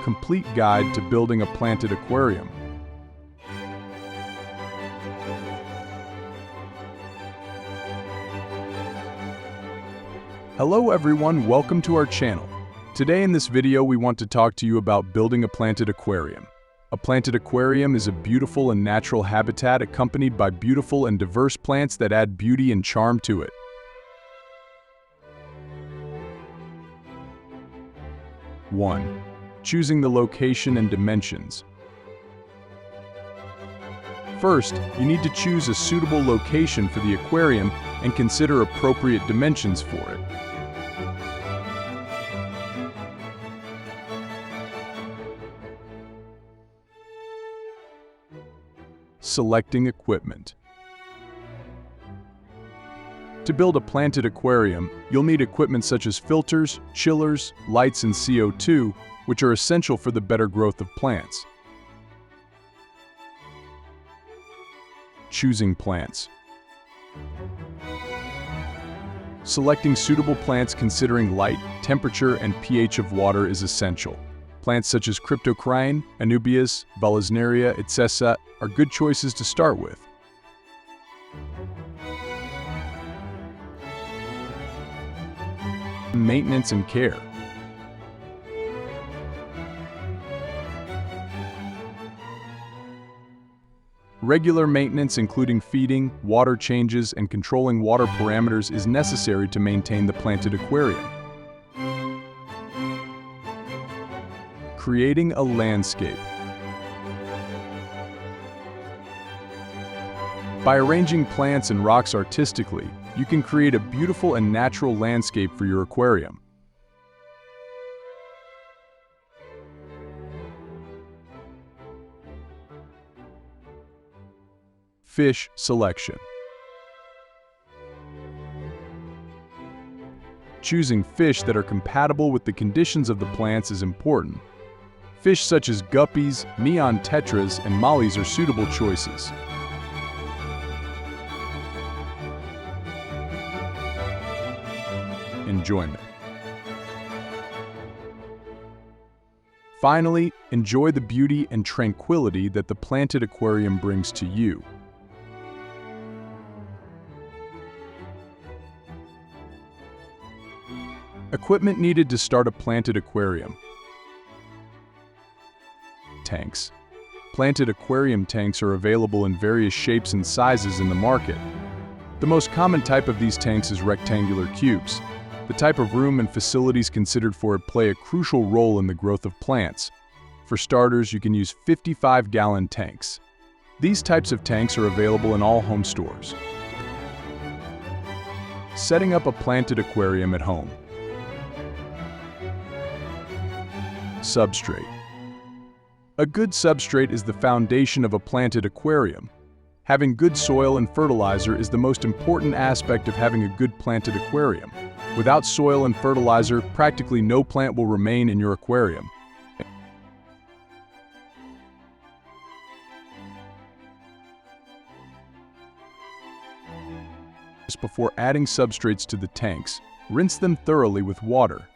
complete guide to building a planted aquarium. Hello everyone, welcome to our channel. Today in this video we want to talk to you about building a planted aquarium. A planted aquarium is a beautiful and natural habitat accompanied by beautiful and diverse plants that add beauty and charm to it. One, choosing the location and dimensions. First, you need to choose a suitable location for the aquarium and consider appropriate dimensions for it. Selecting equipment. To build a planted aquarium, you'll need equipment such as filters, chillers, lights, and CO2, which are essential for the better growth of plants. Choosing plants. Selecting suitable plants considering light, temperature, and pH of water is essential. Plants such as Cryptocoryne, Anubias, Vallisneria, etc. are good choices to start with. Maintenance and care. Regular maintenance, including feeding, water changes, and controlling water parameters, is necessary to maintain the planted aquarium. Creating a landscape. By arranging plants and rocks artistically, you can create a beautiful and natural landscape for your aquarium. Fish selection. Choosing fish that are compatible with the conditions of the plants is important. Fish such as guppies, neon tetras, and mollies are suitable choices. Enjoyment. Finally, enjoy the beauty and tranquility that the planted aquarium brings to you. Equipment needed to start a planted aquarium. Tanks. Planted aquarium tanks are available in various shapes and sizes in the market. The most common type of these tanks is rectangular cubes. The type of room and facilities considered for it play a crucial role in the growth of plants. For starters, you can use 55-gallon tanks. These types of tanks are available in all home stores. Setting up a planted aquarium at home. Substrate. A good substrate is the foundation of a planted aquarium. Having good soil and fertilizer is the most important aspect of having a good planted aquarium. Without soil and fertilizer, practically no plant will remain in your aquarium. Before adding substrates to the tanks, rinse them thoroughly with water.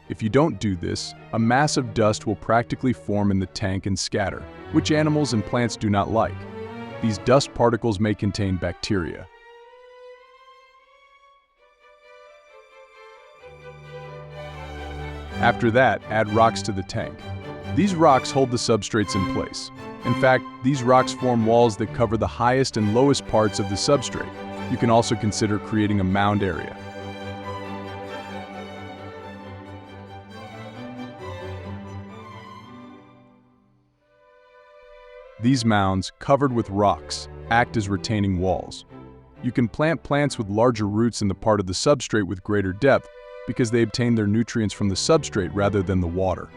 If you don't do this, a mass of dust will practically form in the tank and scatter, which animals and plants do not like. These dust particles may contain bacteria. After that, add rocks to the tank. These rocks hold the substrates in place. In fact, these rocks form walls that cover the highest and lowest parts of the substrate. You can also consider creating a mound area. These mounds, covered with rocks, act as retaining walls. You can plant plants with larger roots in the part of the substrate with greater depth because they obtain their nutrients from the substrate rather than the water.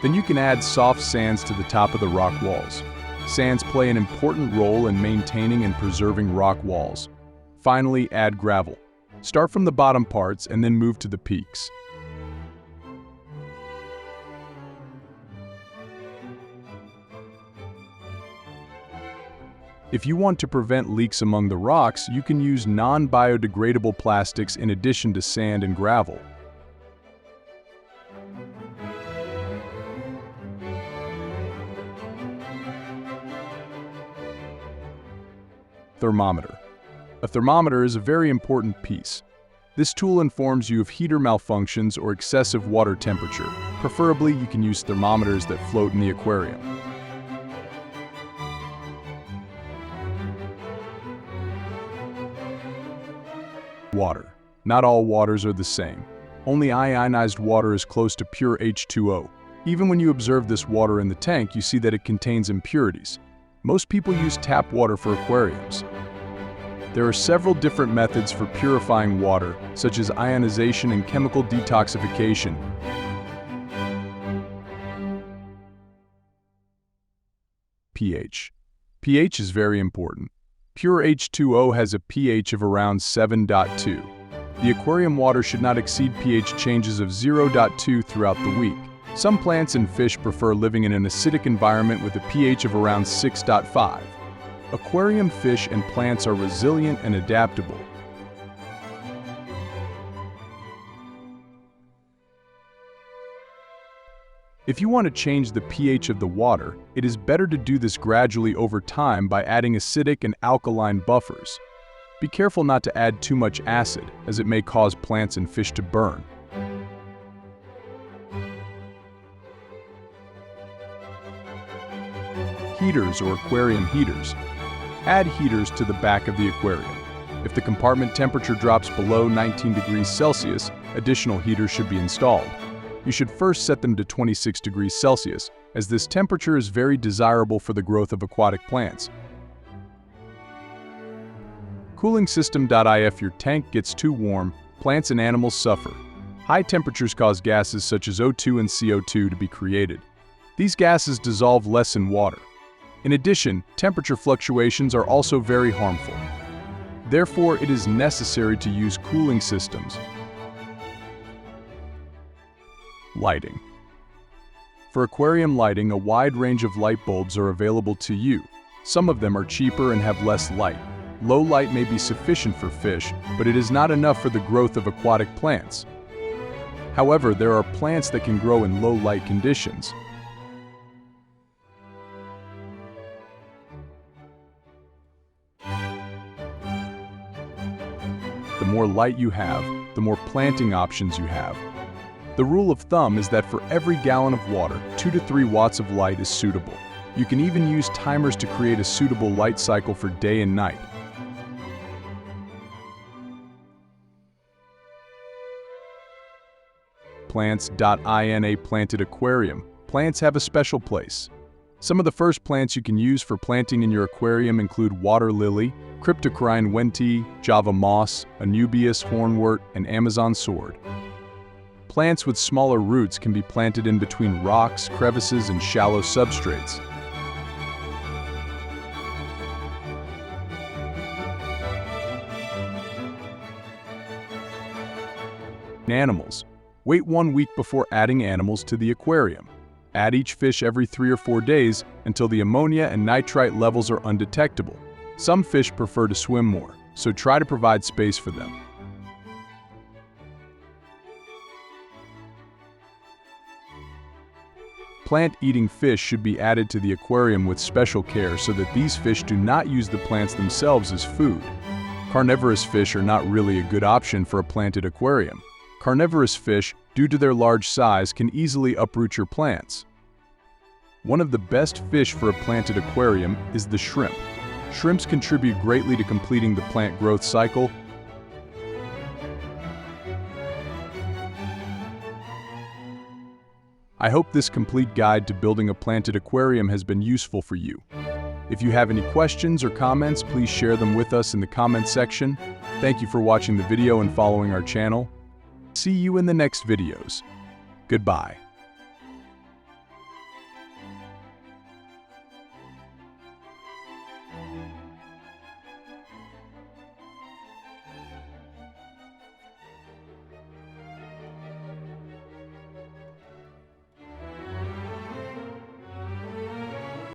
Then you can add soft sands to the top of the rock walls. Sands play an important role in maintaining and preserving rock walls. Finally, add gravel. Start from the bottom parts and then move to the peaks. If you want to prevent leaks among the rocks, you can use non-biodegradable plastics in addition to sand and gravel. Thermometer. A thermometer is a very important piece. This tool informs you of heater malfunctions or excessive water temperature. Preferably, you can use thermometers that float in the aquarium. Water. Not all waters are the same. Only ionized water is close to pure H2O. Even when you observe this water in the tank, you see that it contains impurities. Most people use tap water for aquariums. There are several different methods for purifying water, such as ionization and chemical detoxification. pH. pH is very important. Pure H2O has a pH of around 7.2. The aquarium water should not exceed pH changes of 0.2 throughout the week. Some plants and fish prefer living in an acidic environment with a pH of around 6.5. Aquarium fish and plants are resilient and adaptable. If you want to change the pH of the water, it is better to do this gradually over time by adding acidic and alkaline buffers. Be careful not to add too much acid, as it may cause plants and fish to burn. Heaters or aquarium heaters. Add heaters to the back of the aquarium. If the compartment temperature drops below 19 degrees Celsius, additional heaters should be installed. You should first set them to 26 degrees Celsius, as this temperature is very desirable for the growth of aquatic plants. Cooling system. If your tank gets too warm, plants and animals suffer. High temperatures cause gases such as O2 and CO2 to be created. These gases dissolve less in water. In addition, temperature fluctuations are also very harmful. Therefore, it is necessary to use cooling systems. Lighting. For aquarium lighting, a wide range of light bulbs are available to you. Some of them are cheaper and have less light. Low light may be sufficient for fish, but it is not enough for the growth of aquatic plants. However, there are plants that can grow in low light conditions. The more light you have, the more planting options you have. The rule of thumb is that for every gallon of water, 2 to 3 watts of light is suitable. You can even use timers to create a suitable light cycle for day and night. Plants. In a planted aquarium, plants have a special place. Some of the first plants you can use for planting in your aquarium include water lily, Cryptocoryne wenti, Java moss, Anubias hornwort, and Amazon sword. Plants with smaller roots can be planted in between rocks, crevices, and shallow substrates. Animals. Wait 1 week before adding animals to the aquarium. Add each fish every 3 or 4 days until the ammonia and nitrite levels are undetectable. Some fish prefer to swim more, so try to provide space for them. Plant-eating fish should be added to the aquarium with special care so that these fish do not use the plants themselves as food. Carnivorous fish are not really a good option for a planted aquarium. Carnivorous fish, due to their large size, can easily uproot your plants. One of the best fish for a planted aquarium is the shrimp. Shrimps contribute greatly to completing the plant growth cycle. I hope this complete guide to building a planted aquarium has been useful for you. If you have any questions or comments, please share them with us in the comment section. Thank you for watching the video and following our channel. See you in the next videos. Goodbye.